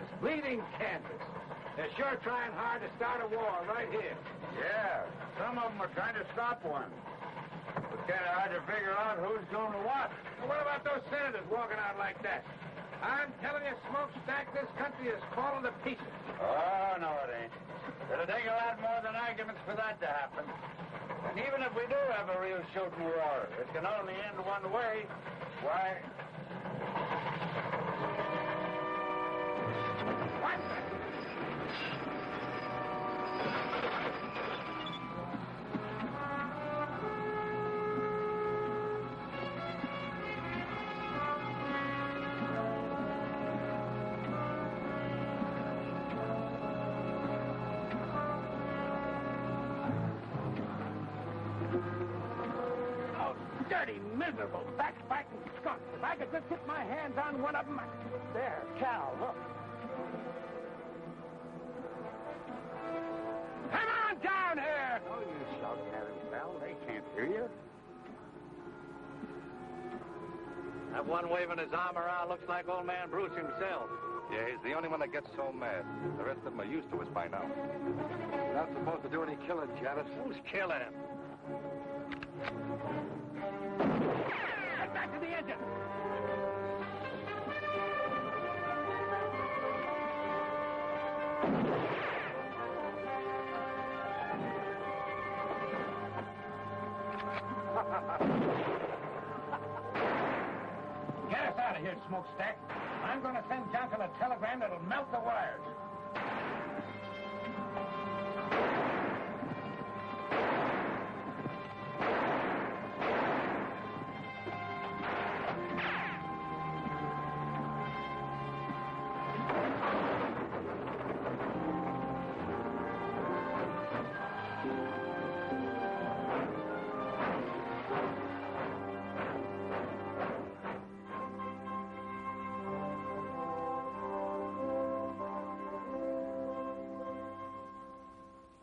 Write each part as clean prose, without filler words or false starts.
Kansas, bleeding Kansas. They're sure trying hard to start a war right here. Yeah, some of them are trying to stop one. It's kind of hard to figure out who's doing what. Well, what about those senators walking out like that? I'm telling you, Smokestack, this country is falling to pieces. Oh, no, it ain't. It'll take a lot more than arguments for that to happen. And even if we do have a real shooting war, it can only end one way. Why? What? Dirty, miserable, backbiting skunks. If I could just get my hands on one of them. There, Cal, look. Come on down here! Oh, you shouting at them, pal. They can't hear you. That one waving his arm around looks like old man Bruce himself. Yeah, he's the only one that gets so mad. The rest of them are used to us by now. You're not supposed to do any killing, Janet. Who's killing him? Get back to the engine! Get us out of here, Smokestack. I'm going to send Johnson a telegram that'll melt the wires.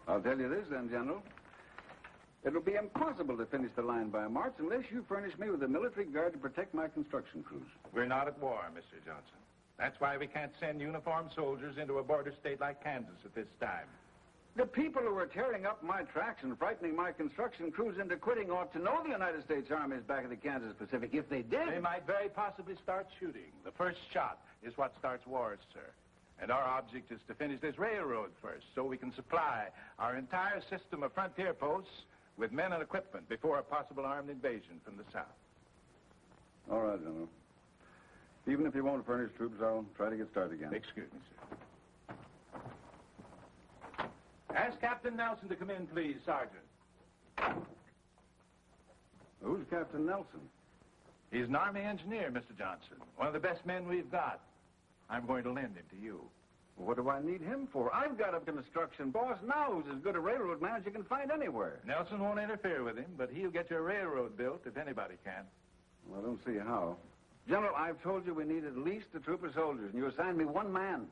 I'll tell you this, then, General. It'll be impossible to finish the line by March unless you furnish me with a military guard to protect my construction crews. We're not at war, Mr. Johnson. That's why we can't send uniformed soldiers into a border state like Kansas at this time. The people who are tearing up my tracks and frightening my construction crews into quitting ought to know the United States Army is back in the Kansas Pacific. If they did... They might very possibly start shooting. The first shot is what starts wars, sir. And our object is to finish this railroad first so we can supply our entire system of frontier posts with men and equipment before a possible armed invasion from the south. All right, General. Even if you won't furnish troops, I'll try to get started again. Excuse me, sir. Ask Captain Nelson to come in, please, Sergeant. Who's Captain Nelson? He's an Army engineer, Mr. Johnson. One of the best men we've got. I'm going to lend him to you. Well, what do I need him for? I've got a construction boss now who's as good a railroad man as you can find anywhere. Nelson won't interfere with him, but he'll get your railroad built if anybody can. Well, I don't see how. General, I've told you we need at least a troop of soldiers, and you assigned me one man.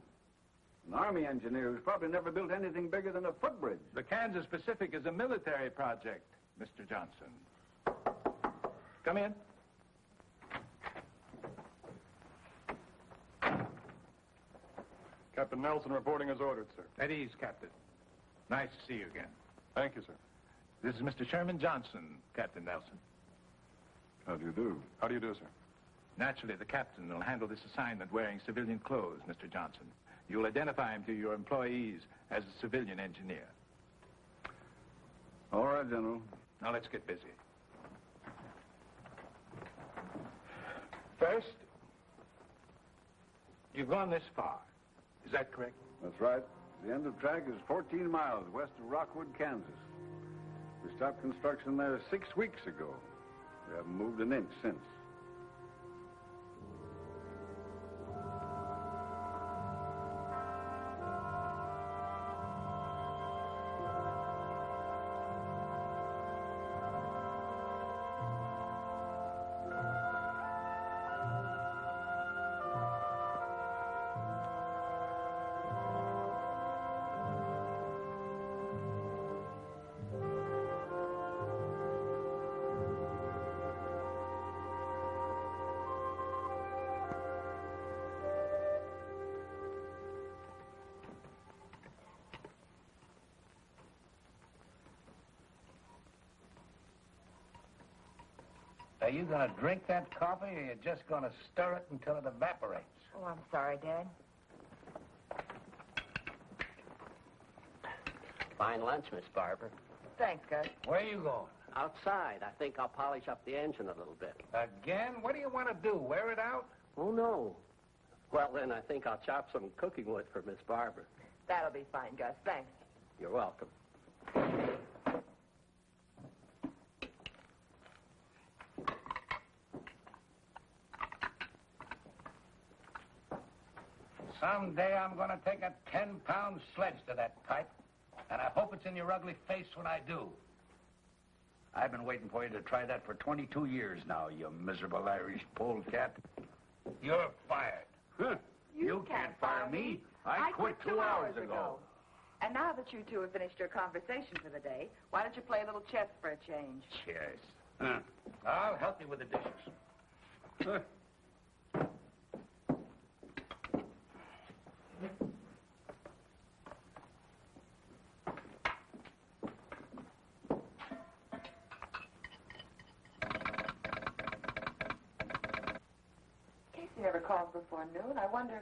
An Army engineer who's probably never built anything bigger than a footbridge. The Kansas Pacific is a military project, Mr. Johnson. Come in. Captain Nelson reporting as ordered, sir. At ease, Captain. Nice to see you again. Thank you, sir. This is Mr. Sherman Johnson, Captain Nelson. How do you do? How do you do, sir? Naturally, the captain will handle this assignment wearing civilian clothes, Mr. Johnson. You'll identify him to your employees as a civilian engineer. All right, General. Now, let's get busy. First, you've gone this far. Is that correct? That's right. The end of track is 14 miles west of Rockwood, Kansas. We stopped construction there 6 weeks ago. We haven't moved an inch since. Are you going to drink that coffee, or you're just going to stir it until it evaporates? Oh, I'm sorry, Dad. Fine lunch, Miss Barber. Thanks, Gus. Where are you going? Outside. I think I'll polish up the engine a little bit. Again? What do you want to do, wear it out? Oh, no. Well, then I think I'll chop some cooking wood for Miss Barber. That'll be fine, Gus. Thanks. You're welcome. Someday I'm going to take a 10-pound sledge to that pipe, and I hope it's in your ugly face when I do. I've been waiting for you to try that for 22 years now, you miserable Irish polecat. You're fired. Huh. You can't fire me. I quit 2 hours ago. And now that you two have finished your conversation for the day, why don't you play a little chess for a change? Chess. Huh. I'll help you with the dishes. Huh. Casey never calls before noon. I wonder...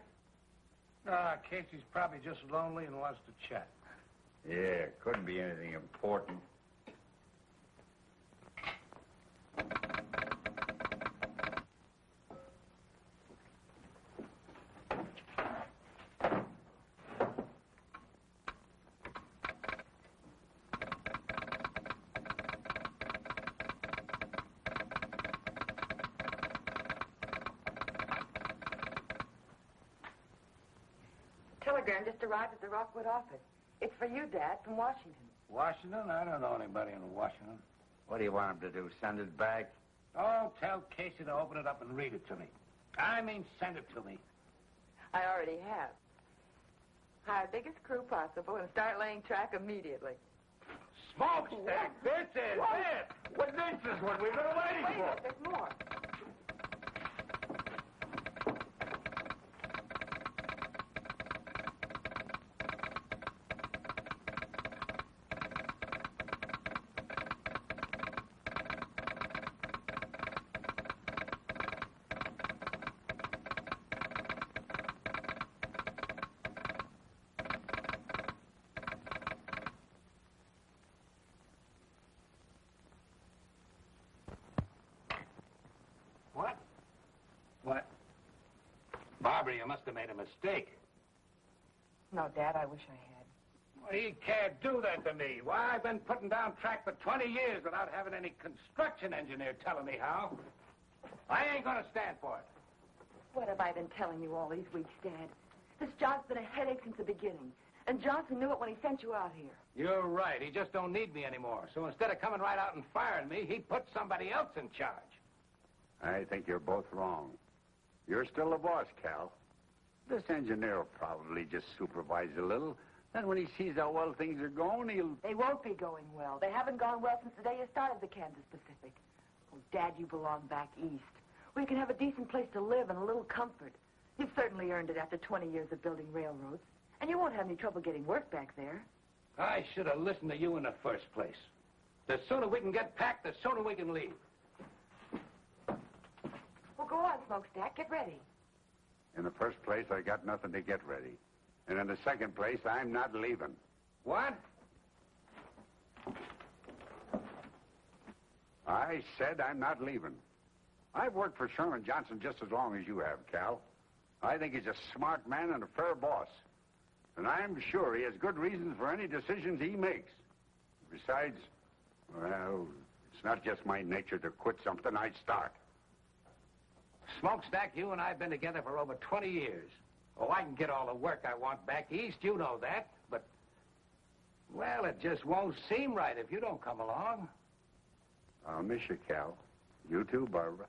Casey's probably just lonely and wants to chat. Yeah, couldn't be anything important. Telegram just arrived at the Rockwood office. It's for you, Dad, from Washington. Washington? I don't know anybody in Washington. What do you want him to do, send it back? Oh, tell Casey to open it up and read it to me. I mean, send it to me. I already have. Hire biggest crew possible and start laying track immediately. Smokestack! This is it! Well, this is what we've been waiting Wait, for. look, there's more. What? Barbara, you must have made a mistake. No, Dad, I wish I had. Well, he can't do that to me. Why, I've been putting down track for 20 years without having any construction engineer telling me how. I ain't gonna stand for it. What have I been telling you all these weeks, Dad? This job's been a headache since the beginning. And Johnson knew it when he sent you out here. You're right. He just don't need me anymore. So instead of coming right out and firing me, he put somebody else in charge. I think you're both wrong. You're still the boss, Cal. This engineer will probably just supervise a little. Then when he sees how well things are going, he'll... They won't be going well. They haven't gone well since the day you started the Kansas Pacific. Oh, Dad, you belong back east, where you can have a decent place to live and a little comfort. You've certainly earned it after 20 years of building railroads. And you won't have any trouble getting work back there. I should have listened to you in the first place. The sooner we can get packed, the sooner we can leave. Well, go on, Smokestack. Get ready. In the first place, I got nothing to get ready. And in the second place, I'm not leaving. What? I said I'm not leaving. I've worked for Sherman Johnson just as long as you have, Cal. I think he's a smart man and a fair boss. And I'm sure he has good reasons for any decisions he makes. Besides, well, it's not just my nature to quit something I'd start. Smokestack, you and I have been together for over 20 years. Oh, I can get all the work I want back east, you know that. But, well, it just won't seem right if you don't come along. I'll miss you, Cal. You too, Barbara.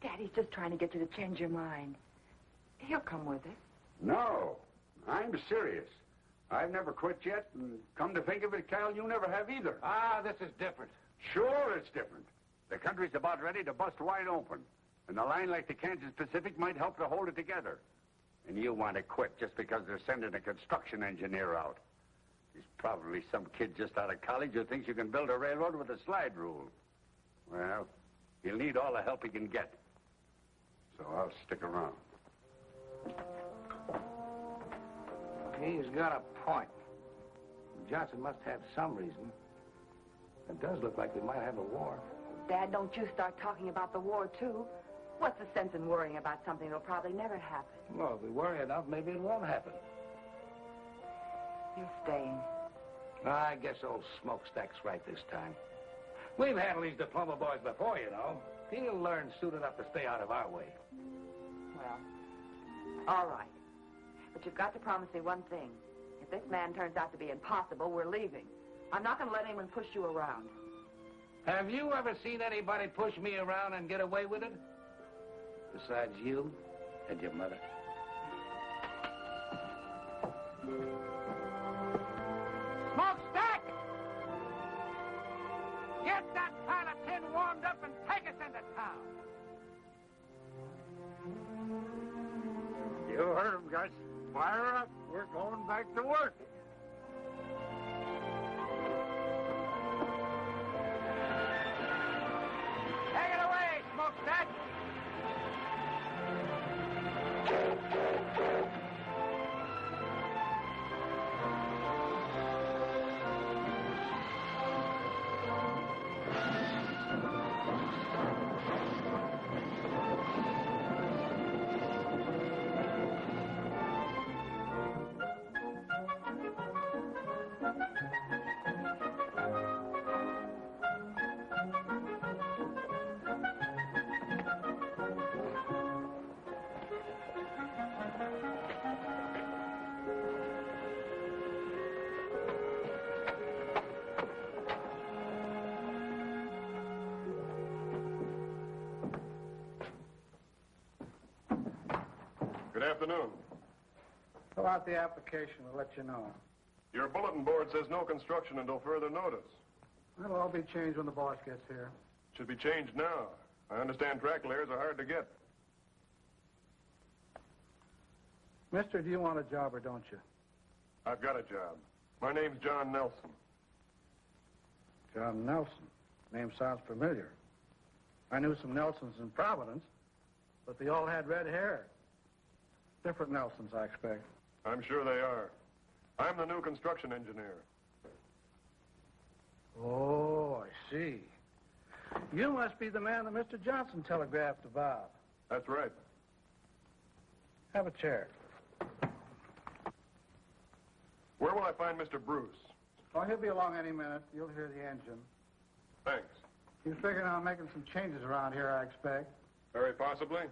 Daddy's just trying to get you to change your mind. He'll come with us. No, I'm serious. I've never quit yet, and come to think of it, Cal, you never have either. Ah, this is different. Sure, it's different. The country's about ready to bust wide open, and a line like the Kansas Pacific might help to hold it together. And you want to quit just because they're sending a construction engineer out. He's probably some kid just out of college who thinks you can build a railroad with a slide rule. Well, he'll need all the help he can get. So I'll stick around. He's got a point. Johnson must have some reason. It does look like we might have a war. Dad, don't you start talking about the war, too. What's the sense in worrying about something that'll probably never happen? Well, if we worry enough, maybe it won't happen. You're staying. I guess old Smokestack's right this time. We've handled these diploma boys before, you know. He'll learn soon enough to stay out of our way. Well, all right. But you've got to promise me one thing. If this man turns out to be impossible, we're leaving. I'm not going to let anyone push you around. Have you ever seen anybody push me around and get away with it? Besides you and your mother. Smokestack! Get that pile of tin warmed up and take us into town. You heard him, Gus. Fire up. We're going back to work. Take it away, Smokestack! Good afternoon. Fill out the application. We'll let you know. Your bulletin board says no construction until further notice. It'll all be changed when the boss gets here. Should be changed now. I understand track layers are hard to get. Mister, do you want a job or don't you? I've got a job. My name's John Nelson. John Nelson. Name sounds familiar. I knew some Nelsons in Providence, but they all had red hair. Different Nelsons, I expect. I'm sure they are. I'm the new construction engineer. Oh, I see. You must be the man that Mr. Johnson telegraphed about. That's right. Have a chair. Where will I find Mr. Bruce? Oh, he'll be along any minute. You'll hear the engine. Thanks. He's figuring on making some changes around here, I expect. Very possibly.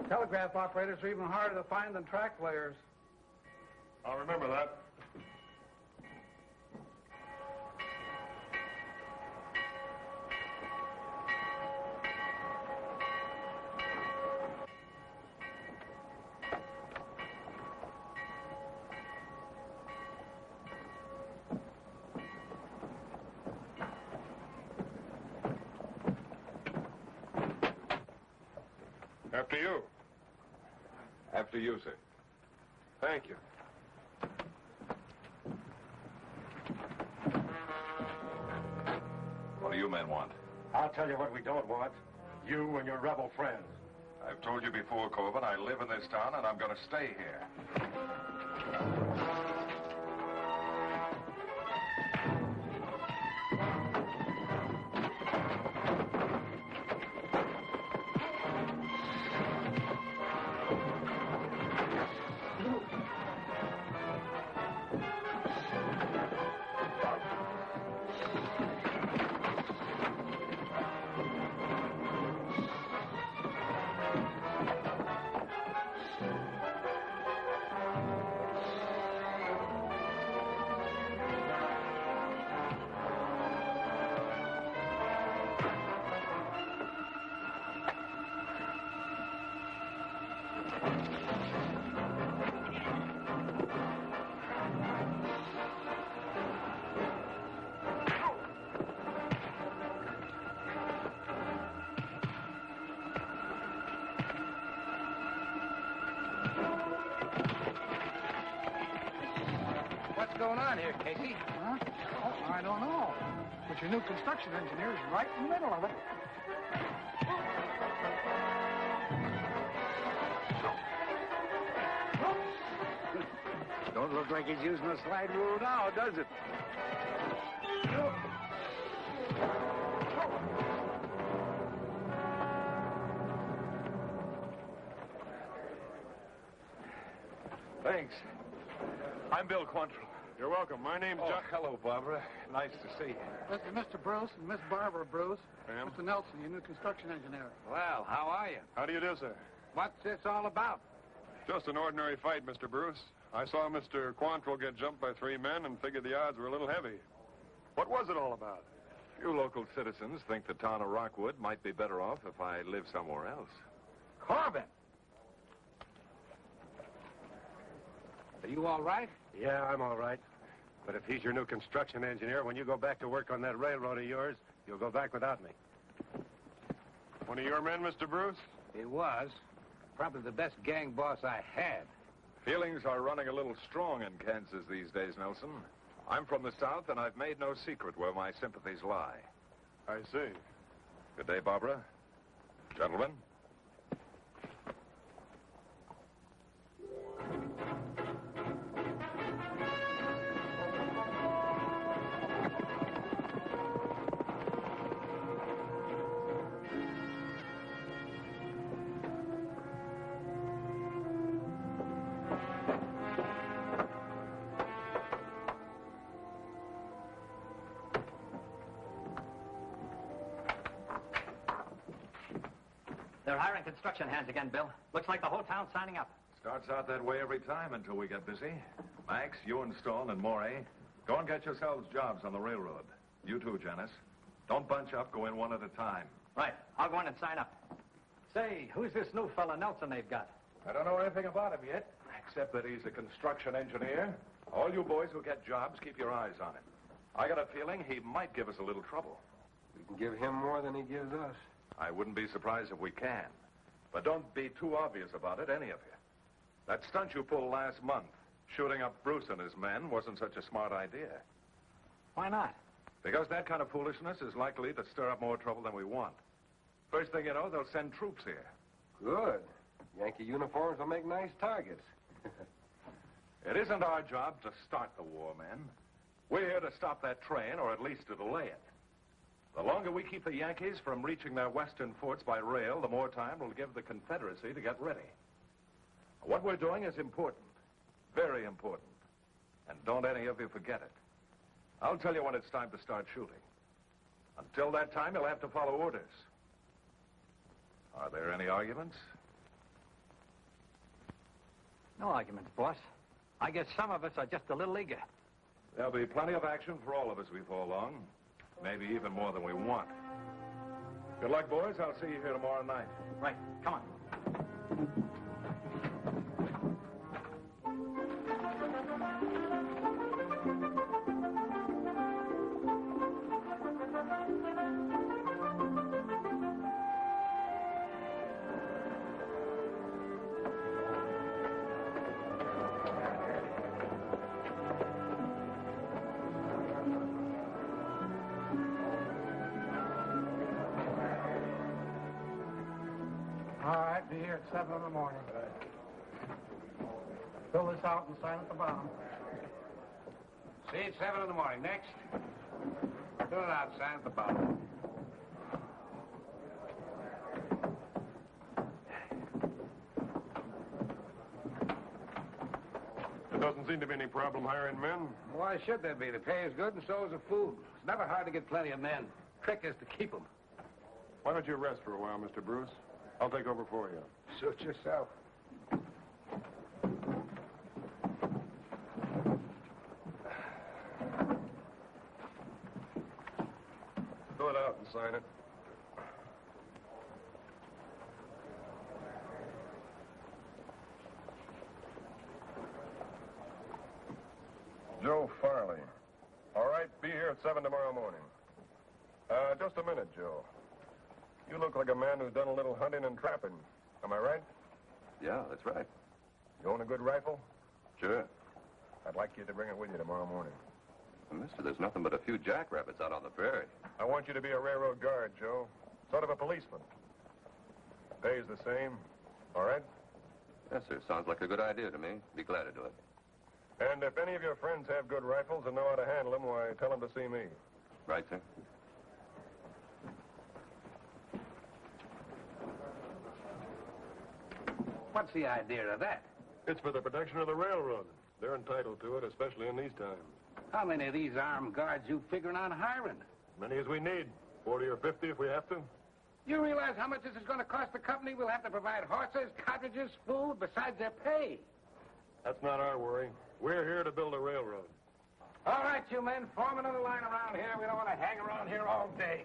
Telegraph operators are even harder to find than track layers. I'll remember that. After you. After you, sir. Thank you. What do you men want? I'll tell you what we don't want. You and your rebel friends. I've told you before, Corbin, I live in this town and I'm going to stay here. What's going on here, Casey? Huh? Oh, I don't know. But your new construction engineer is right in the middle of it. Don't look like he's using a slide rule now, does it? Thanks. I'm Bill Quantrill. You're welcome. My name's John. Hello, Barbara. Nice to see you. This is Mr. Bruce and Miss Barbara Bruce. Ma'am. Mr. Nelson, your new construction engineer. Well, how are you? How do you do, sir? What's this all about? Just an ordinary fight, Mr. Bruce. I saw Mr. Quantrill get jumped by 3 men and figured the odds were a little heavy. What was it all about? Few local citizens think the town of Rockwood might be better off if I live somewhere else. Corbin! Are you all right? Yeah, I'm all right. But if he's your new construction engineer, when you go back to work on that railroad of yours, you'll go back without me. One of your men, Mr. Bruce? He was. Probably the best gang boss I had. Feelings are running a little strong in Kansas these days, Nelson. I'm from the South, and I've made no secret where my sympathies lie. I see. Good day, Barbara. Gentlemen. They're hiring construction hands again, Bill. Looks like the whole town's signing up. Starts out that way every time until we get busy. Max, you and Stone and Morey, go and get yourselves jobs on the railroad. You too, Janice. Don't bunch up. Go in one at a time. Right. I'll go in and sign up. Say, who's this new fella Nelson they've got? I don't know anything about him yet, except that he's a construction engineer. All you boys who get jobs, keep your eyes on him. I got a feeling he might give us a little trouble. We can give him more than he gives us. I wouldn't be surprised if we can. But don't be too obvious about it, any of you. That stunt you pulled last month, shooting up Bruce and his men, wasn't such a smart idea. Why not? Because that kind of foolishness is likely to stir up more trouble than we want. First thing you know, they'll send troops here. Good. Yankee uniforms will make nice targets. It isn't our job to start the war, men. We're here to stop that train, or at least to delay it. The longer we keep the Yankees from reaching their western forts by rail, the more time we'll give the Confederacy to get ready. What we're doing is important. Very important. And don't any of you forget it. I'll tell you when it's time to start shooting. Until that time, you'll have to follow orders. Are there any arguments? No arguments, boss. I guess some of us are just a little eager. There'll be plenty of action for all of us before long. Maybe even more than we want. Good luck, boys. I'll see you here tomorrow night. Right. Come on. All right, be here at 7 in the morning. Fill this out and sign at the bottom. See you at 7 in the morning. Next. Fill it out, sign at the bottom. There doesn't seem to be any problem hiring men. Why should there be? The pay is good and so is the food. It's never hard to get plenty of men. Trick is to keep them. Why don't you rest for a while, Mr. Bruce? I'll take over for you. Suit yourself. Fill it out and sign it. Joe Farley. All right, be here at 7 tomorrow morning. Just a minute, Joe. You look like a man who's done a little hunting and trapping. Am I right? Yeah, that's right. You own a good rifle? Sure. I'd like you to bring it with you tomorrow morning. Well, mister, there's nothing but a few jackrabbits out on the prairie. I want you to be a railroad guard, Joe. Sort of a policeman. Pay's the same. All right? Yes, sir. Sounds like a good idea to me. Be glad to do it. And if any of your friends have good rifles and know how to handle them, why, tell them to see me. Right, sir? What's the idea of that? It's for the protection of the railroad. They're entitled to it, especially in these times. How many of these armed guards you figuring on hiring? Many as we need. 40 or 50 if we have to. You realize how much this is going to cost the company? We'll have to provide horses, cartridges, food, besides their pay. That's not our worry. We're here to build a railroad. All right, you men, form another line around here. We don't want to hang around here all day.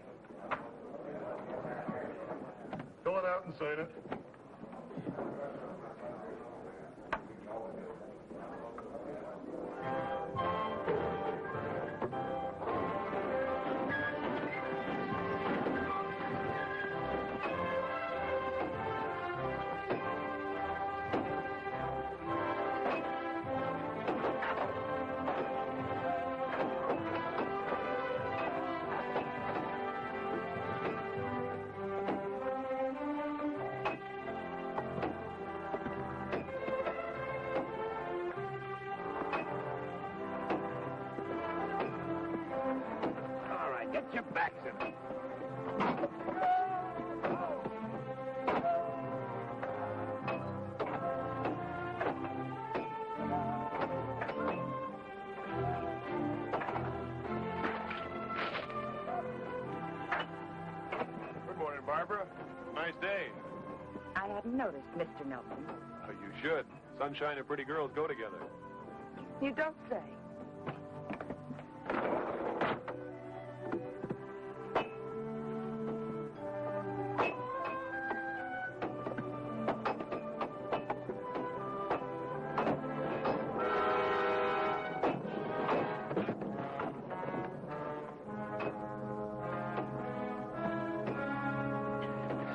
Fill it out and sign it. Get your backs in it. Good morning, Barbara. Nice day. I hadn't noticed, Mr. Nelson. Oh, you should. Sunshine and pretty girls go together. You don't say.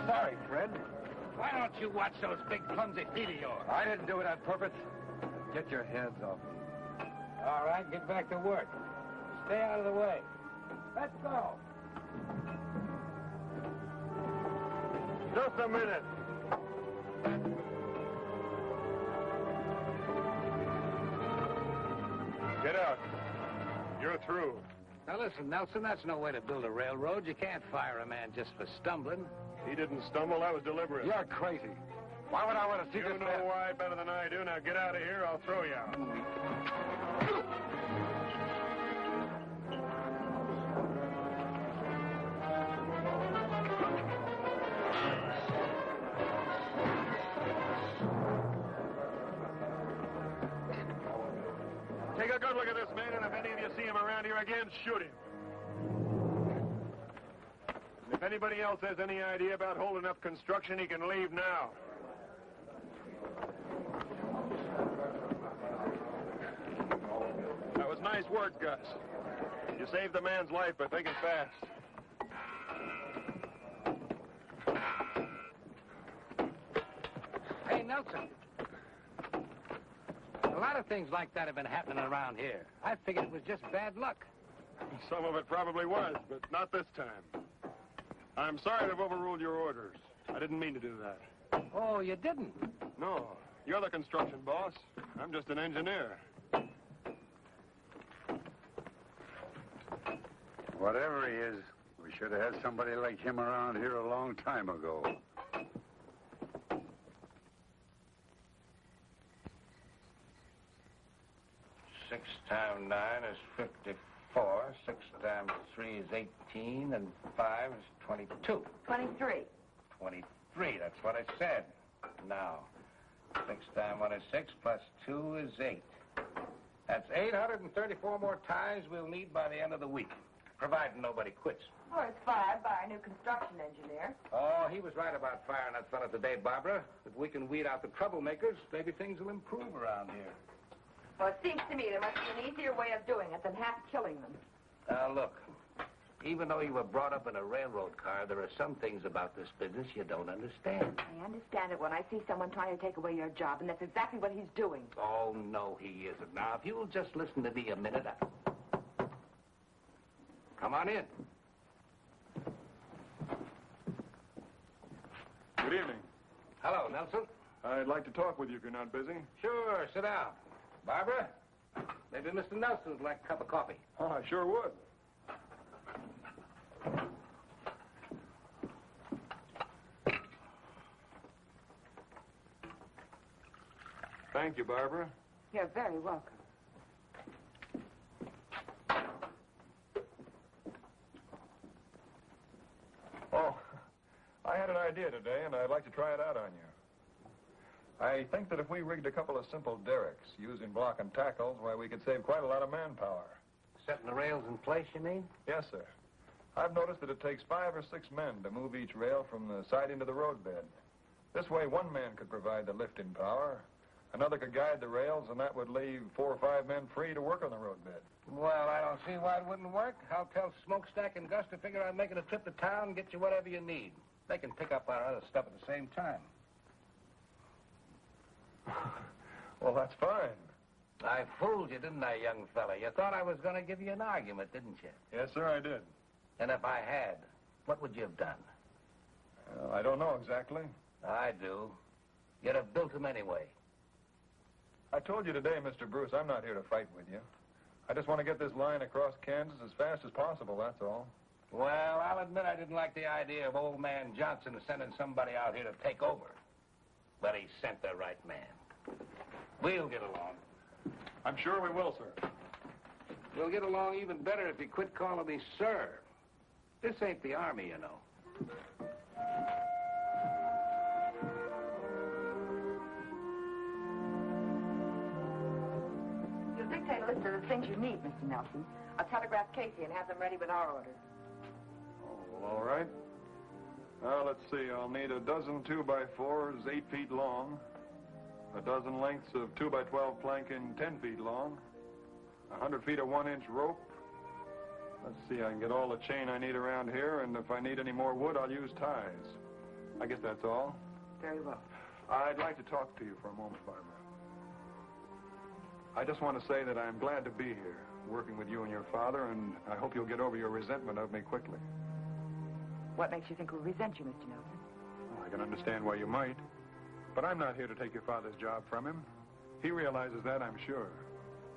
Sorry, Fred. Why don't you watch those big clumsy feet of yours? I didn't do it on purpose. Get your hands off me. All right, get back to work. Stay out of the way. Let's go. Just a minute. Get out. You're through. Now listen, Nelson, that's no way to build a railroad. You can't fire a man just for stumbling. He didn't stumble. That was deliberate. You're crazy. Why would I want to see You this know man? why better than I do. Now get out of here. I'll throw you out. Take a good look at this man, and if any of you see him around here again, shoot him. And if anybody else has any idea about holding up construction, he can leave now. That was nice work, Gus. You saved the man's life by thinking fast. Hey, Nelson. A lot of things like that have been happening around here. I figured it was just bad luck. Some of it probably was, but not this time. I'm sorry to have overruled your orders. I didn't mean to do that. Oh, you didn't? No, you're the construction boss. I'm just an engineer. Whatever he is, we should have had somebody like him around here a long time ago. 6 times 9 is 54. 6 times 3 is 18, and 5 is 22. 23. 23, that's what I said. Now, 6 times 1 is 6, plus 2 is 8. That's 834 more ties we'll need by the end of the week, providing nobody quits. Or it's 5 by our new construction engineer. Oh, he was right about firing that fella today, Barbara. If we can weed out the troublemakers, maybe things will improve around here. Well, it seems to me there must be an easier way of doing it than half killing them. Now, look, Even though you were brought up in a railroad car, there are some things about this business you don't understand. I understand it when I see someone trying to take away your job, and that's exactly what he's doing. Oh, no, he isn't. Now, if you'll just listen to me a minute, Come on in. Good evening. Hello, Nelson. I'd like to talk with you if you're not busy. Sure, sit down. Barbara, maybe Mr. Nelson would like a cup of coffee. Oh, I sure would. Thank you, Barbara. You're very welcome. Oh, I had an idea today, and I'd like to try it out on you. I think that if we rigged a couple of simple derricks using block and tackles, why, we could save quite a lot of manpower. Setting the rails in place, you mean? Yes, sir. I've noticed that it takes 5 or 6 men to move each rail from the siding to the roadbed. This way, one man could provide the lifting power, another could guide the rails, and that would leave 4 or 5 men free to work on the roadbed. Well, I don't see why it wouldn't work. I'll tell Smokestack and Gus to figure out making a trip to town and get you whatever you need. They can pick up our other stuff at the same time. Well, that's fine. I fooled you, didn't I, young fella? You thought I was going to give you an argument, didn't you? Yes, sir, I did. And if I had, what would you have done? Well, I don't know exactly. I do. You'd have built them anyway. I told you today, Mr. Bruce, I'm not here to fight with you. I just want to get this line across Kansas as fast as possible, that's all. Well, I'll admit I didn't like the idea of old man Johnson sending somebody out here to take over. But he sent the right man. We'll get along. I'm sure we will, sir. We'll get along even better if you quit calling me sir. This ain't the Army, you know. You'll dictate a list of the things you need, Mr. Nelson. I'll telegraph Casey and have them ready with our orders. Oh, well, all right. Let's see. I'll need a dozen 2x4s 8 feet long, a dozen lengths of 2x12 planking 10 feet long, 100 feet of 1-inch rope. Let's see, I can get all the chain I need around here, and if I need any more wood, I'll use ties. I guess that's all. Very well. I'd like to talk to you for a moment, Barbara. I just want to say that I'm glad to be here, working with you and your father, and I hope you'll get over your resentment of me quickly. What makes you think we'll resent you, Mr. Nelson? Well, I can understand why you might, but I'm not here to take your father's job from him. He realizes that, I'm sure.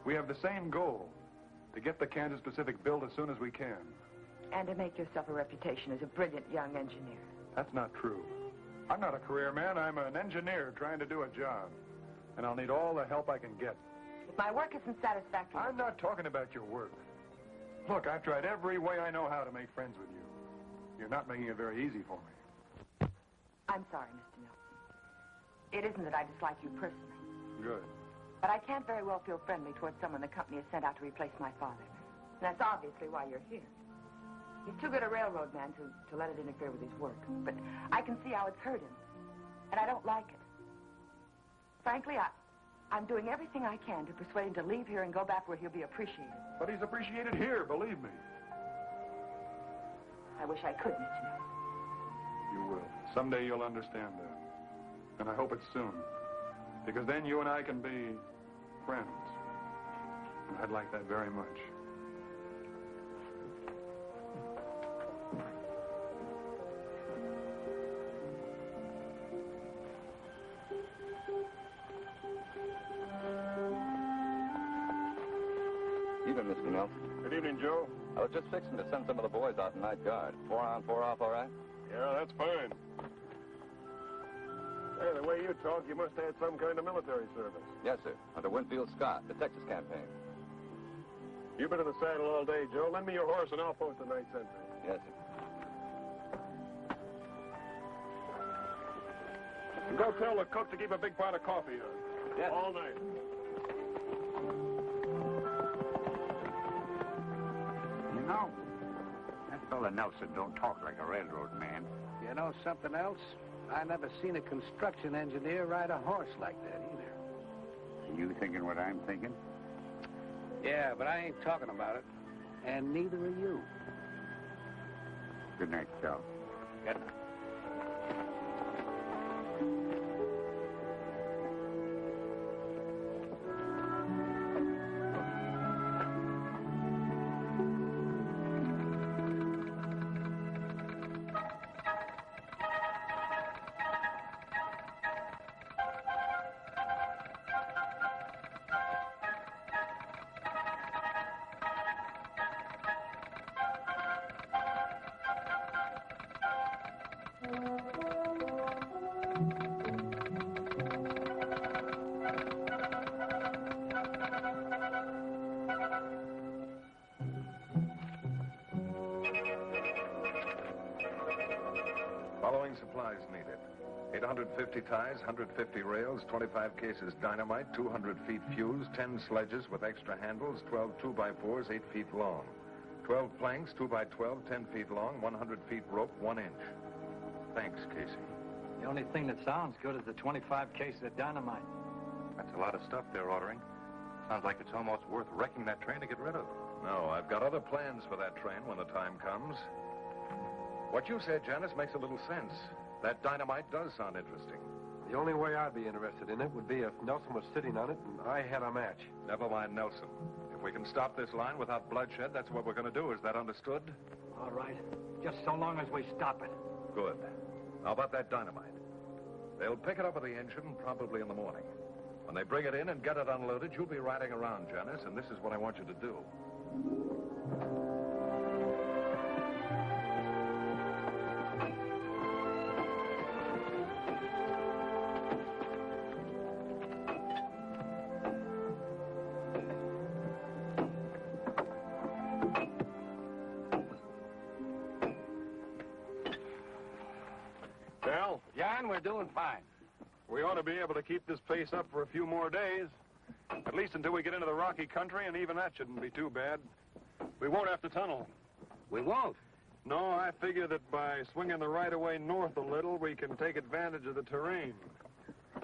We have the same goal, to get the Kansas Pacific built as soon as we can. And to make yourself a reputation as a brilliant young engineer. That's not true. I'm not a career man. I'm an engineer trying to do a job. And I'll need all the help I can get. If my work isn't satisfactory... I'm not talking about your work. Look, I've tried every way I know how to make friends with you. You're not making it very easy for me. I'm sorry, Mr. Nelson. It isn't that I dislike you personally. Good. But I can't very well feel friendly towards someone the company has sent out to replace my father. And that's obviously why you're here. He's too good a railroad man to let it interfere with his work. But I can see how it's hurt him. And I don't like it. Frankly, I'm doing everything I can to persuade him to leave here and go back where he'll be appreciated. But he's appreciated here, believe me. I wish I could, Mr. Nelson. You will. Someday you'll understand that. And I hope it's soon. Because then you and I can be friends. And I'd like that very much. Evening, Mr. Nelson. Good evening, Joe. I was just fixing to send some of the boys out in night guard. 4 on, 4 off, all right? Yeah, that's fine. Hey, the way you talk, you must have had some kind of military service. Yes, sir. Under Winfield Scott, the Texas campaign. You've been in the saddle all day, Joe. Lend me your horse and I'll post the night sentry. Yes, sir. And go tell the cook to keep a big pot of coffee on. Yes. All night. You know, that fella Nelson don't talk like a railroad man. You know something else? I never seen a construction engineer ride a horse like that either. Are you thinking what I'm thinking? Yeah, but I ain't talking about it. And neither are you. Good night, Cal. Good. Following supplies needed. 850 ties, 150 rails, 25 cases dynamite, 200 feet fuse, 10 sledges with extra handles, 12 2x4s, 8 feet long. 12 planks, 2x12, 10 feet long, 100 feet rope, 1 inch. Thanks, Casey. The only thing that sounds good is the 25 cases of dynamite. That's a lot of stuff they're ordering. Sounds like it's almost worth wrecking that train to get rid of. No, I've got other plans for that train when the time comes. What you said, Janice, makes a little sense. That dynamite does sound interesting. The only way I'd be interested in it would be if Nelson was sitting on it and I had a match. Never mind Nelson. If we can stop this line without bloodshed, that's what we're going to do. Is that understood? All right. Just so long as we stop it. Good. How about that dynamite? They'll pick it up at the engine probably in the morning. When they bring it in and get it unloaded, you'll be riding around, Janice, and this is what I want you to do. Cal, John, we're doing fine. we ought to be able to keep this pace up for a few more days. At least until we get into the rocky country, and even that shouldn't be too bad. We won't have to tunnel. We won't. No, I figure that by swinging the right-of-way north a little, we can take advantage of the terrain.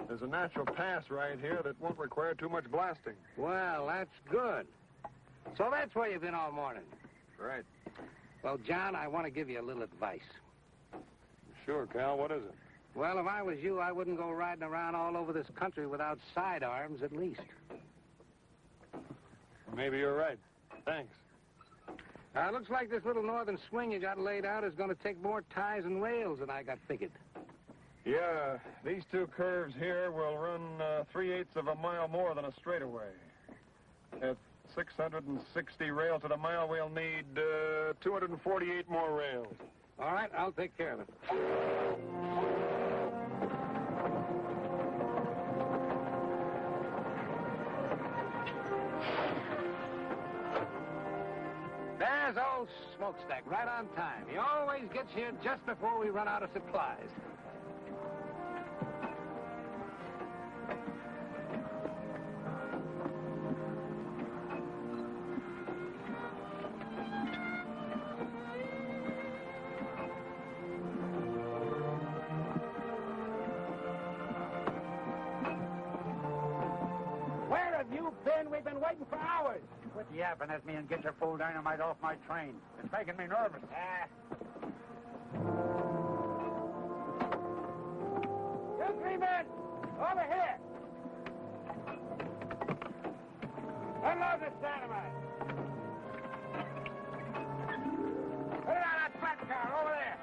There's a natural pass right here that won't require too much blasting. Well, that's good. So that's where you've been all morning. Right. Well, John, I want to give you a little advice. Sure, Cal, what is it? Well, if I was you, I wouldn't go riding around all over this country without sidearms, at least. Maybe you're right. Thanks. Looks like this little northern swing you got laid out is going to take more ties and rails than I got figured. Yeah, these two curves here will run 3/8 of a mile more than a straightaway. At 660 rails to the mile, we'll need 248 more rails. All right, I'll take care of it. There's old Smokestack, right on time. He always gets here just before we run out of supplies. Where have you been? We've been waiting for hours. Quit yapping at me and get your full dynamite off my train. It's making me nervous. You three men, over here. Unload this dynamite. Put it on that flat car over there.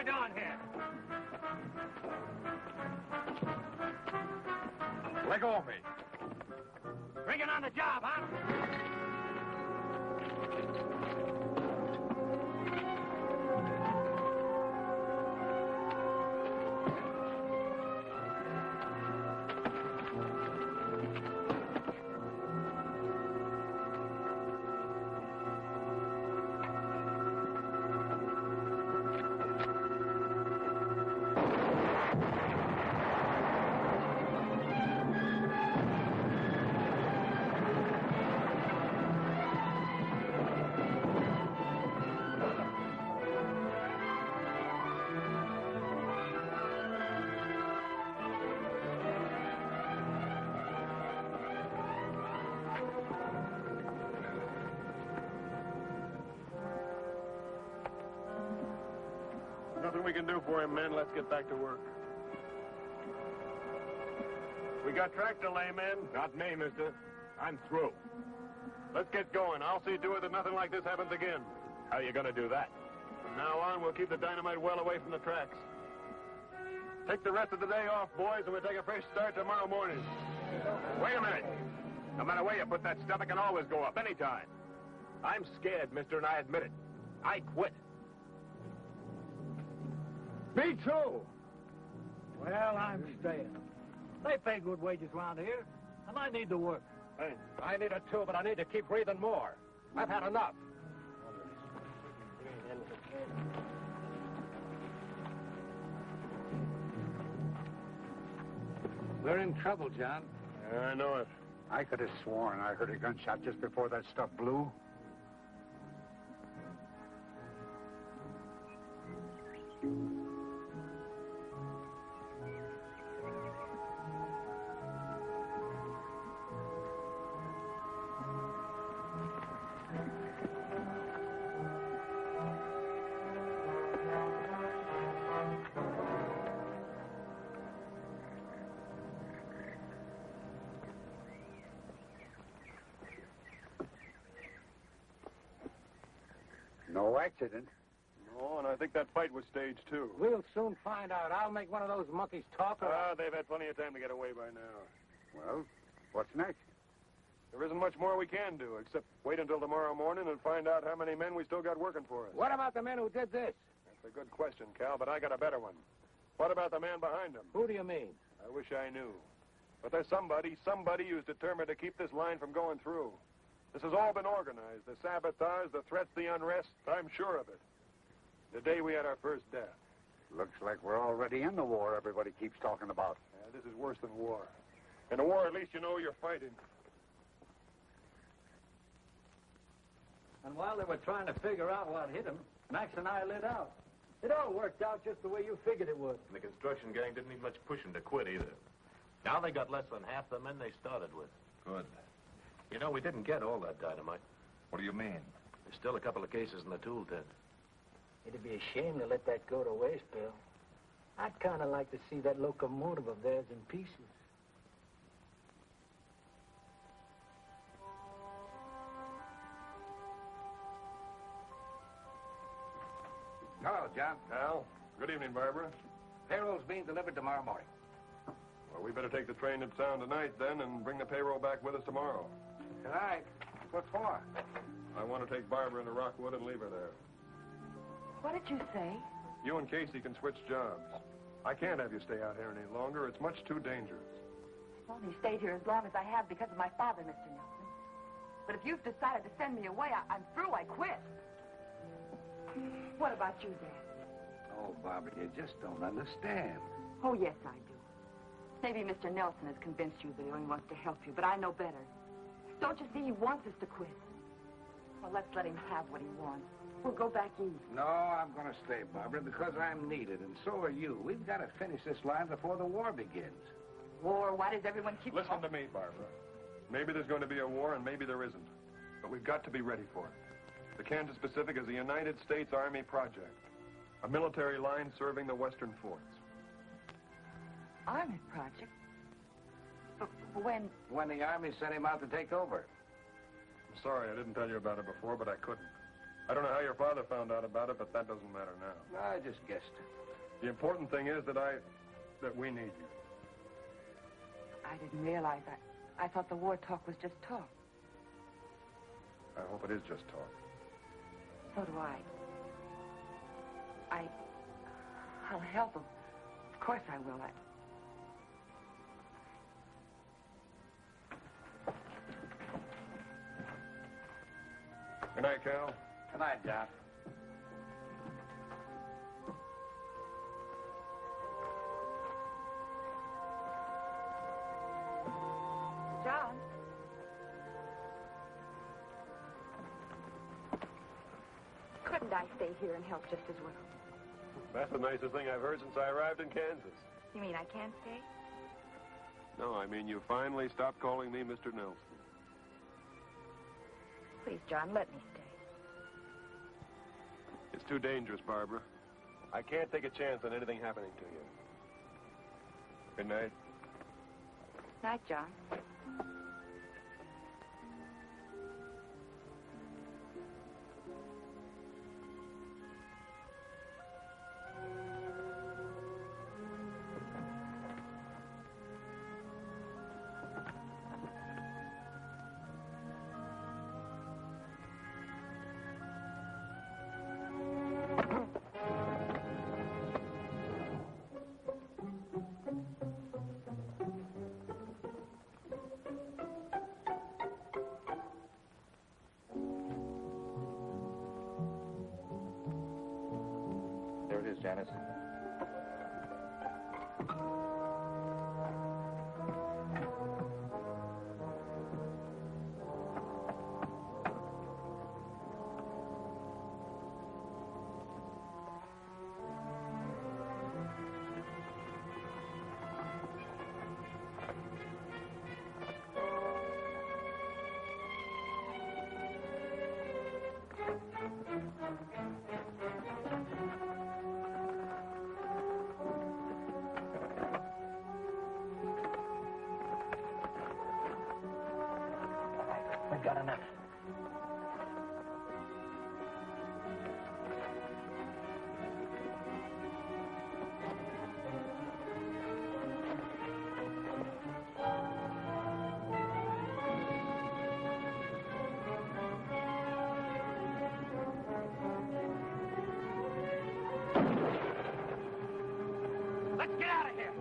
you doing here? Let go of me. Bring it on the job, huh? Nothing we can do for him, men. Let's get back to work. We got track delay, men. Not me, mister. I'm through. Let's get going. I'll see to it that nothing like this happens again. How are you going to do that? From now on, we'll keep the dynamite well away from the tracks. Take the rest of the day off, boys, and we'll take a fresh start tomorrow morning. Wait a minute. No matter where you put that stuff, it can always go up anytime. I'm scared, mister, and I admit it. I quit. Me too. Well, I'm staying. They pay good wages around here, and I need to work. Hey, I need it too, but I need to keep breathing more. I've had enough. We're in trouble, John. I know it. I could have sworn I heard a gunshot just before that stuff blew. No accident. No, and I think that fight was staged, too. We'll soon find out. I'll make one of those monkeys talk. They've had plenty of time to get away by now. Well, what's next? There isn't much more we can do, except wait until tomorrow morning and find out how many men we still got working for us. What about the men who did this? That's a good question, Cal, but I got a better one. What about the man behind him? Who do you mean? I wish I knew. But there's somebody who's determined to keep this line from going through. This has all been organized. The sabotage, the threats, the unrest. I'm sure of it. The day we had our first death. Looks like we're already in the war everybody keeps talking about. This is worse than war. In a war, at least you know you're fighting. And while they were trying to figure out what hit him, Max and I lit out. It all worked out just the way you figured it would. And the construction gang didn't need much pushing to quit either. Now they got less than half the men they started with. Good. You know, we didn't get all that dynamite. What do you mean? There's still a couple of cases in the tool tent. It'd be a shame to let that go to waste, Bill. I'd kind of like to see that locomotive of theirs in pieces. Hello, John. Al, good evening, Barbara. Payroll's being delivered tomorrow morning. Well, we better take the train to town tonight, then, and bring the payroll back with us tomorrow. All right. What for? I want to take Barbara into Rockwood and leave her there. What did you say? You and Casey can switch jobs. I can't have you stay out here any longer. It's much too dangerous. I've only stayed here as long as I have because of my father, Mr. Nelson. But if you've decided to send me away, I'm through. I quit. What about you, Dad? Oh, Barbara, you just don't understand. Oh, yes, I do. Maybe Mr. Nelson has convinced you that he only wants to help you, but I know better. Don't you see he wants us to quit? Well, let's let him have what he wants. We'll go back east. No, I'm going to stay, Barbara, because I'm needed, and so are you. We've got to finish this line before the war begins. War? Why does everyone keep... Listen to me, Barbara. Maybe there's going to be a war, and maybe there isn't. But we've got to be ready for it. The Kansas Pacific is a United States Army project. A military line serving the western forts. Army project? But when... When the Army sent him out to take over. I'm sorry I didn't tell you about it before, but I couldn't. I don't know how your father found out about it, but that doesn't matter now. I just guessed. The important thing is that we need you. I didn't realize that. I thought the war talk was just talk. I hope it is just talk. So do I. I'll help him. Of course I will. Good night, Cal. Good night, John. John? Couldn't I stay here and help just as well? That's the nicest thing I've heard since I arrived in Kansas. You mean I can't stay? No, I mean you finally stopped calling me Mr. Nelson. Please, John, let me stay. It's too dangerous, Barbara. I can't take a chance on anything happening to you. Good night. Night, John. There it is, Janice. We've got enough. Let's get out of here.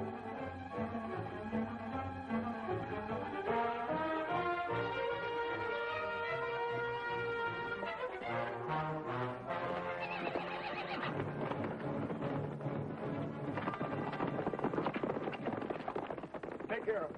Take care of it.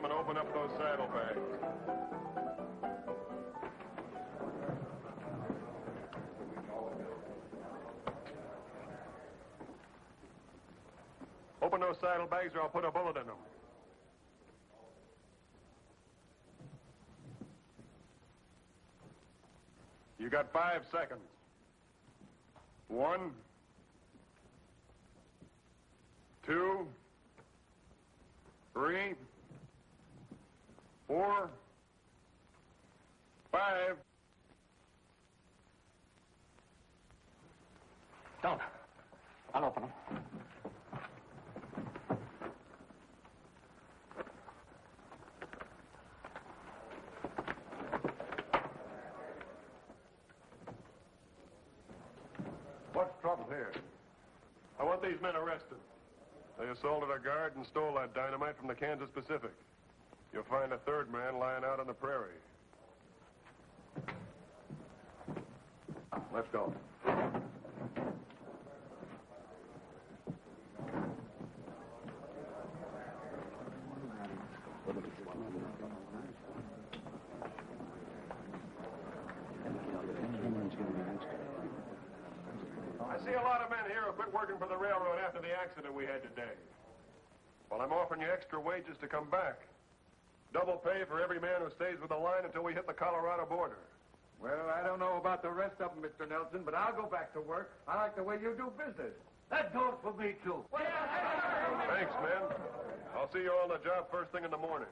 him and open up those saddlebags. Open those saddlebags or I'll put a bullet in them. You got 5 seconds. 1, 2, 3, 4, 5. Don't. I'll open them. What's the trouble here? I want these men arrested. They assaulted our guard and stole that dynamite from the Kansas Pacific. You'll find a third man lying out on the prairie. Let's go. I see a lot of men here who quit working for the railroad after the accident we had today. Well, I'm offering you extra wages to come back. Double pay for every man who stays with the line until we hit the Colorado border. Well, I don't know about the rest of them, Mr. Nelson, but I'll go back to work. I like the way you do business. That goes for me, too. Thanks, men. I'll see you all on the job first thing in the morning.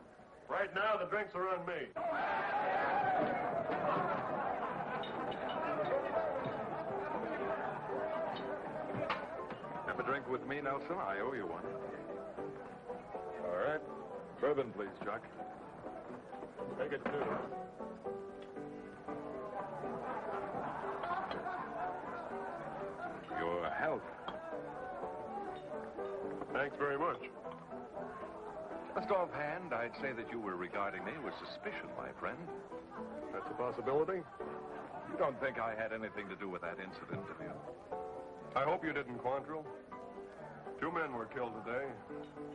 Right now, the drinks are on me. Have a drink with me, Nelson? I owe you one. All right. Bourbon, please, Chuck. Take it, too. Your health. Thanks very much. Just offhand, I'd say that you were regarding me with suspicion, my friend. That's a possibility. You don't think I had anything to do with that incident, do you? I hope you didn't, Quantrill. 2 men were killed today.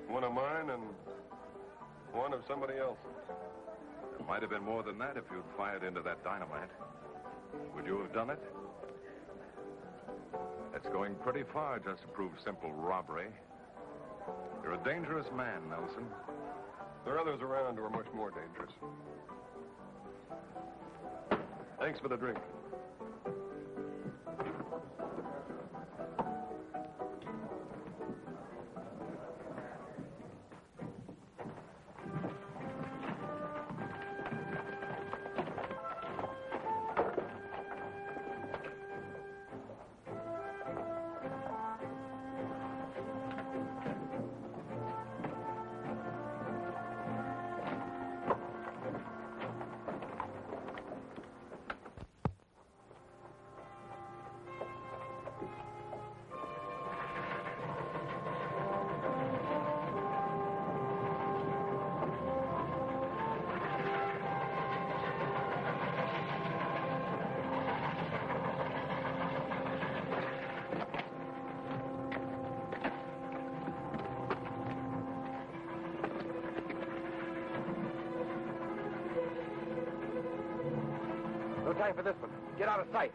One of mine and one of somebody else's. It might have been more than that if you'd fired into that dynamite. Would you have done it? That's going pretty far just to prove simple robbery. You're a dangerous man, Nelson. There are others around who are much more dangerous. Thanks for the drink. No time for this one. Get out of sight.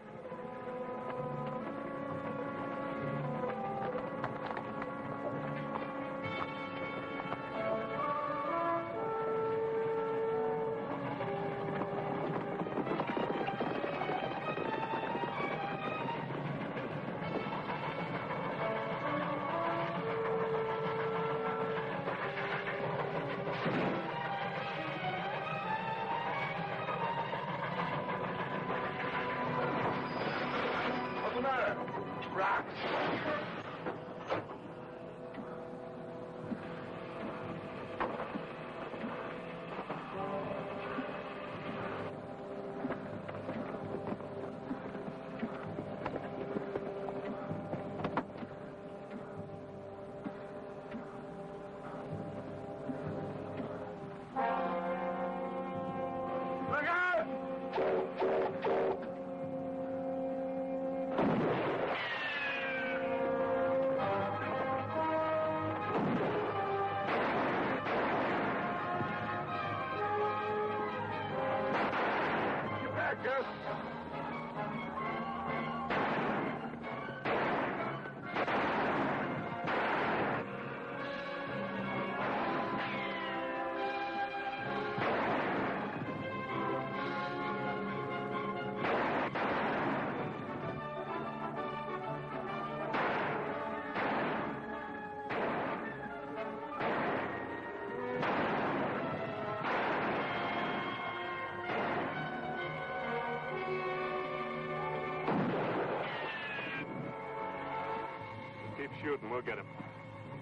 shooting. We'll get him.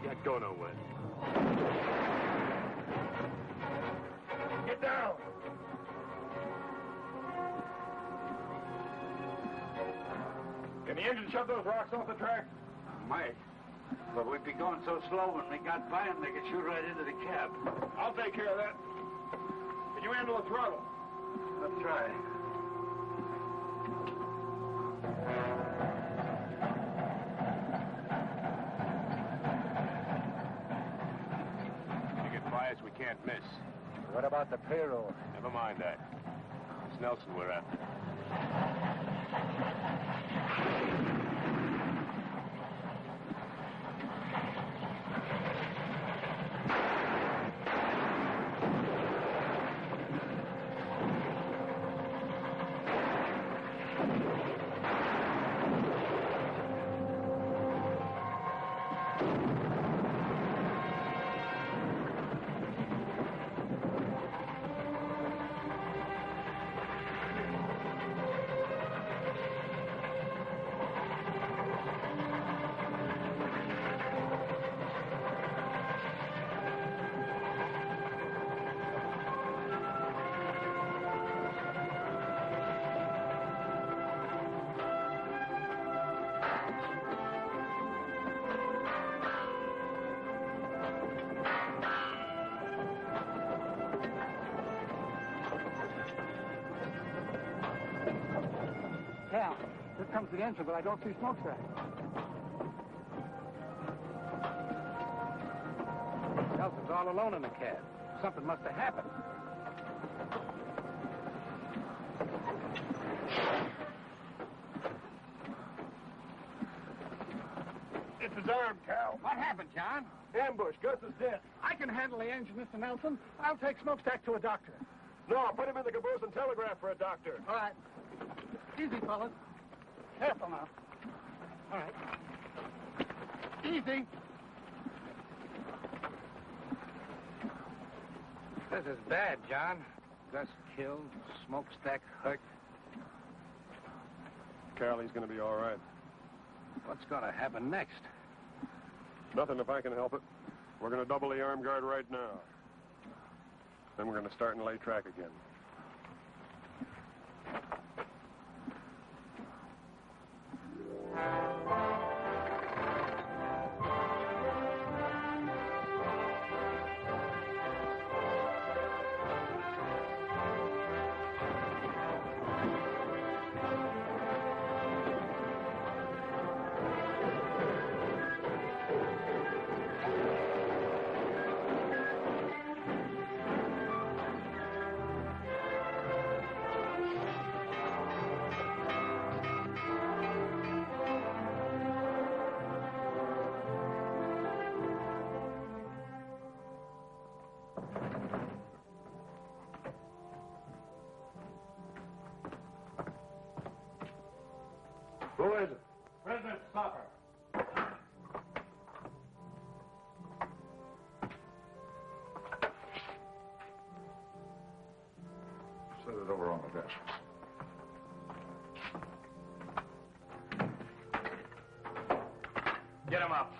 Can't go nowhere. Get down! Can the engine shove those rocks off the track? Might. But we'd be going so slow when we got by them, they could shoot right into the cab. I'll take care of that. Can you handle the throttle? Let's try. You get fires we can't miss. What about the payroll? Never mind that. It's Nelson we're after. Yeah, here comes the engine, but I don't see smokestack. Nelson's all alone in the cab. Something must have happened. It's his arm, Cal. What happened, John? Ambush. Gus is dead. I can handle the engine, Mr. Nelson. I'll take smokestack to a doctor. No, put him in the caboose and telegraph for a doctor. All right. Easy, fellas. Careful now. All right. Easy. This is bad, John. Gus killed, smokestack hurt. Cal, he's going to be all right. What's going to happen next? Nothing if I can help it. We're going to double the arm guard right now. Then we're going to start and lay track again. Who is it? President Stopper. Set it over on the desk. Get him up.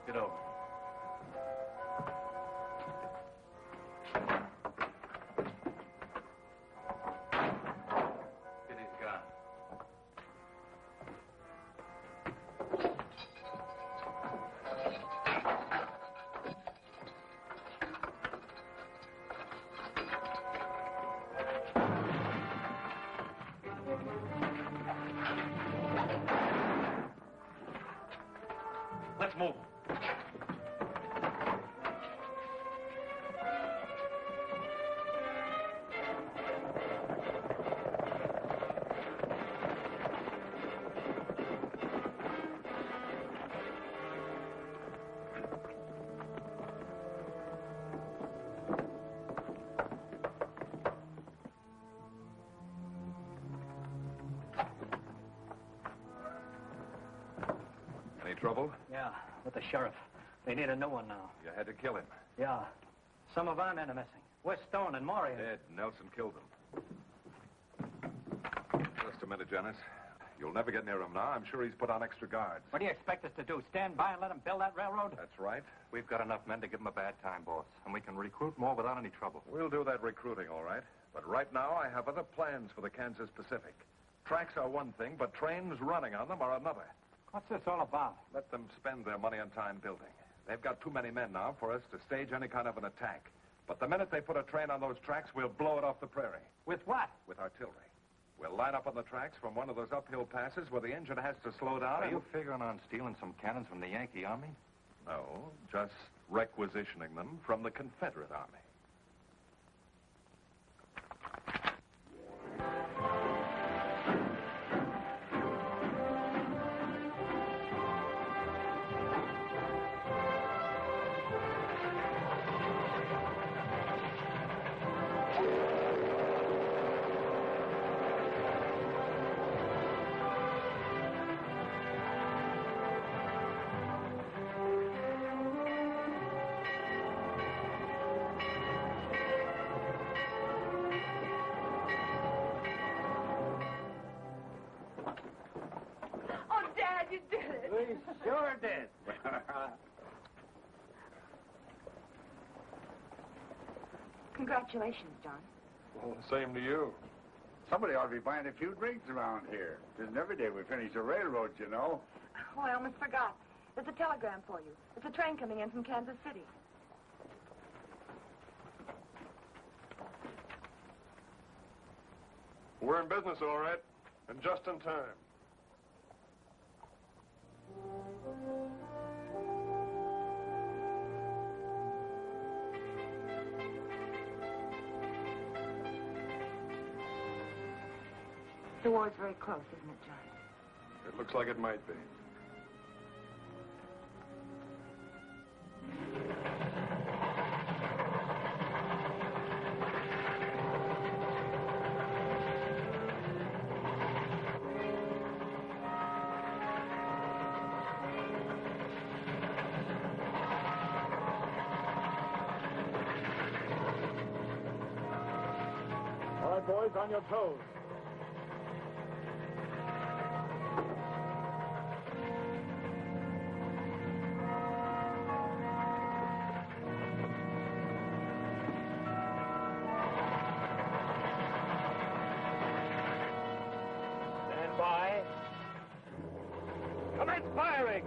Get over. Get his gun. Let's move. Any trouble? Yeah, with the sheriff. They need a new one now. You had to kill him. Yeah. Some of our men are missing. West Stone and Moria. Dead. Nelson killed them. Just a minute, Janice. You'll never get near him now. I'm sure he's put on extra guards. What do you expect us to do, stand by and let him build that railroad? That's right. We've got enough men to give him a bad time, boss. And we can recruit more without any trouble. We'll do that recruiting, all right. But right now, I have other plans for the Kansas Pacific. Tracks are one thing, but trains running on them are another. What's this all about? Let them spend their money and time building. They've got too many men now for us to stage any kind of an attack. But the minute they put a train on those tracks, we'll blow it off the prairie. With what? With artillery. We'll line up on the tracks from one of those uphill passes where the engine has to slow down. Are you figuring on stealing some cannons from the Yankee Army? No, just requisitioning them from the Confederate Army. You did it. We sure did. Congratulations, John. Well, same to you. Somebody ought to be buying a few drinks around here. It isn't every day we finish a railroad, you know. Oh, I almost forgot. There's a telegram for you. It's a train coming in from Kansas City. We're in business, all right, and just in time. The war's very close, isn't it, John? It looks like it might be. All right, boys, on your toes. Stand by. Commence firing.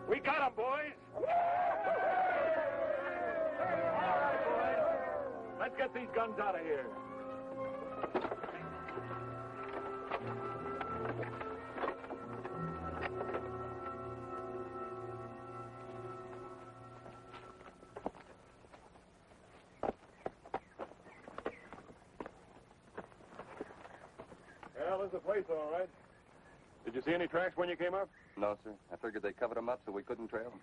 We got him, boys. All right, boys. Let's get these guns out of here. Well, there's the place, all right. Did you see any tracks when you came up? No, sir. I figured they covered them up so we couldn't trail them.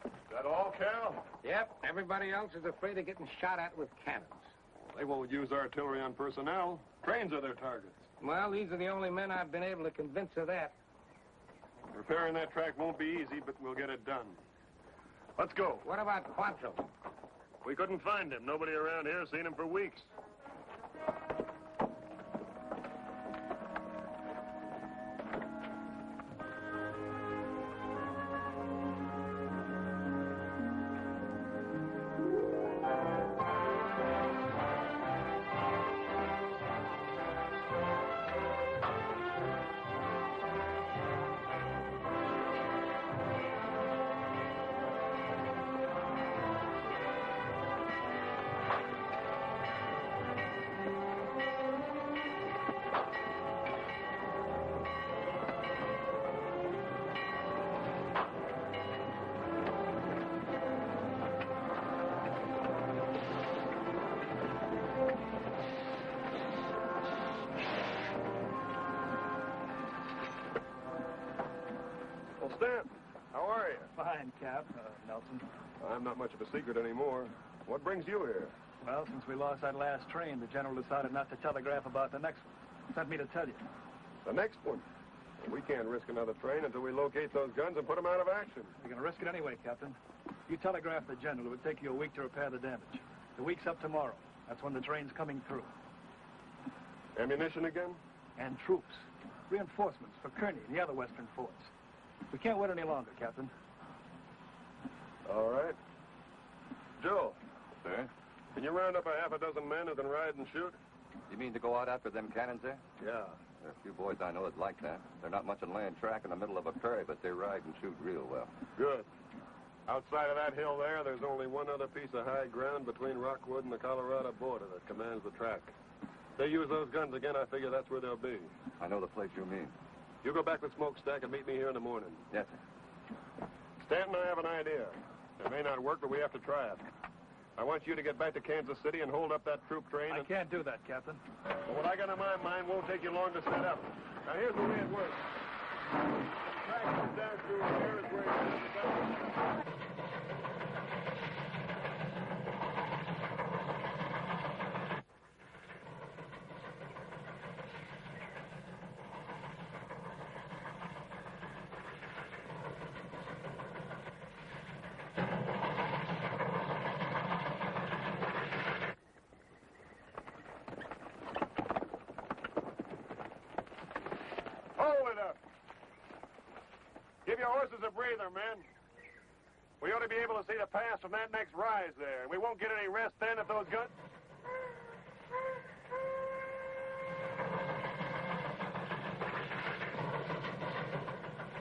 Is that all, Cal? Yep, everybody else is afraid of getting shot at with cannons. They won't use artillery on personnel. Trains are their targets. Well, these are the only men I've been able to convince of that. Repairing that track won't be easy, but we'll get it done. Let's go. What about Quantrill? We couldn't find him. Nobody around here has seen him for weeks. Cap, Nelson. I'm not much of a secret anymore. What brings you here? Well, since we lost that last train, the general decided not to telegraph about the next one. Sent me to tell you. The next one? Well, we can't risk another train until we locate those guns and put them out of action. We're going to risk it anyway, Captain. You telegraph the general. It would take you a week to repair the damage. The week's up tomorrow. That's when the train's coming through. Ammunition again? And troops. Reinforcements for Kearney and the other western forts. We can't wait any longer, Captain. All right. Joe. Sir? Can you round up a half a dozen men who can ride and shoot? You mean to go out after them cannons there? Yeah. There are a few boys I know that like that. They're not much on land track in the middle of a prairie, but they ride and shoot real well. Good. Outside of that hill there's only one other piece of high ground between Rockwood and the Colorado border that commands the track. If they use those guns again, I figure that's where they'll be. I know the place you mean. You go back with Smokestack and meet me here in the morning. Yes, sir. Stanton and I have an idea. It may not work, but we have to try it. I want you to get back to Kansas City and hold up that troop train. I can't do that, Captain. Well, what I got in my mind won't take you long to set up. Now, here's the way it works. The track comes down through here is where it is. Give your horses a breather, men. We ought to be able to see the pass from that next rise there. We won't get any rest then if those guns...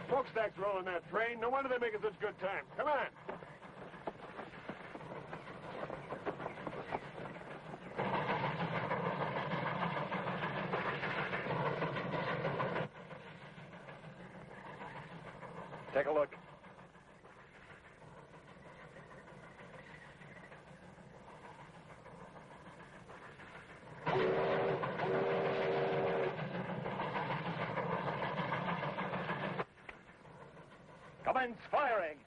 Smokestack's rolling that train. No wonder they're making such good time. Come on. Take a look. Commence firing.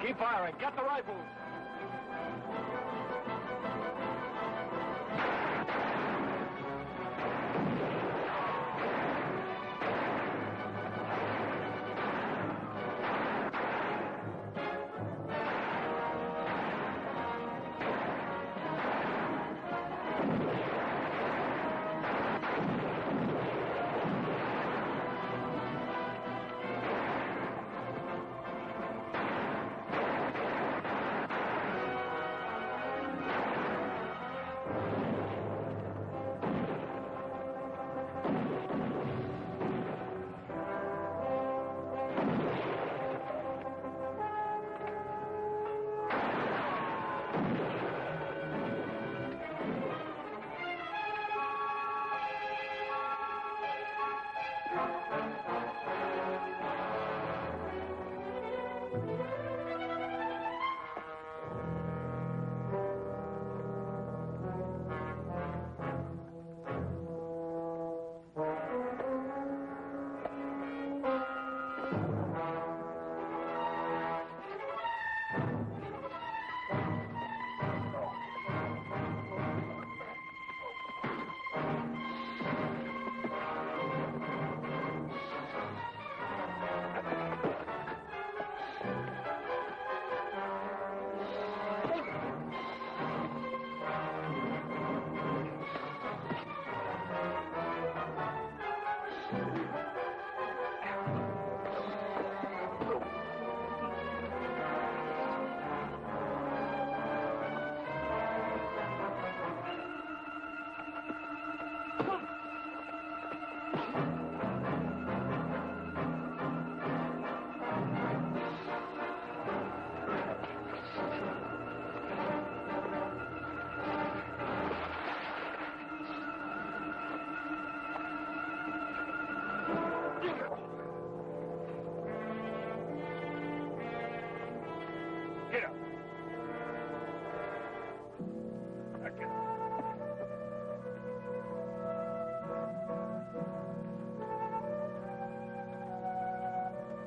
Keep firing. Get the rifles.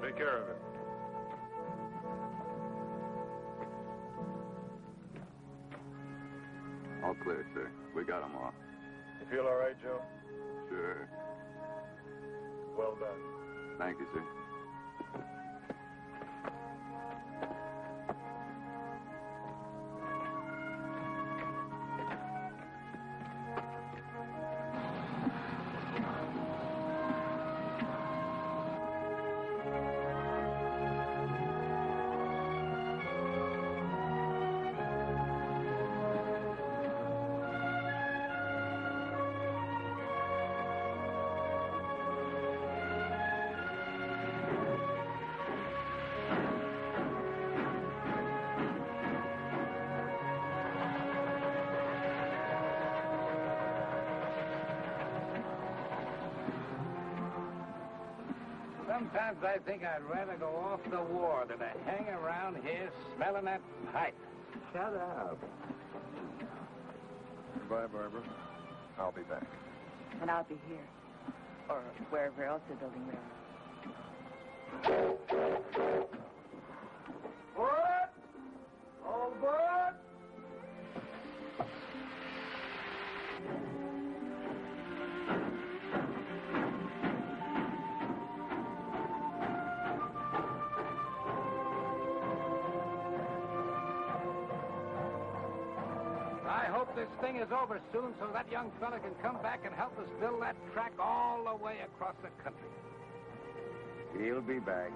take care of it. All clear, sir. We got them all. You feel all right, Joe? Sure. Well done. Thank you, sir. Sometimes I think I'd rather go off the war than to hang around here smelling that pipe. Shut up. Goodbye, Barbara. I'll be back. And I'll be here. Or wherever else they're building railroads. What? All aboard! I hope this thing is over soon so that young fella can come back and help us build that track all the way across the country. He'll be back.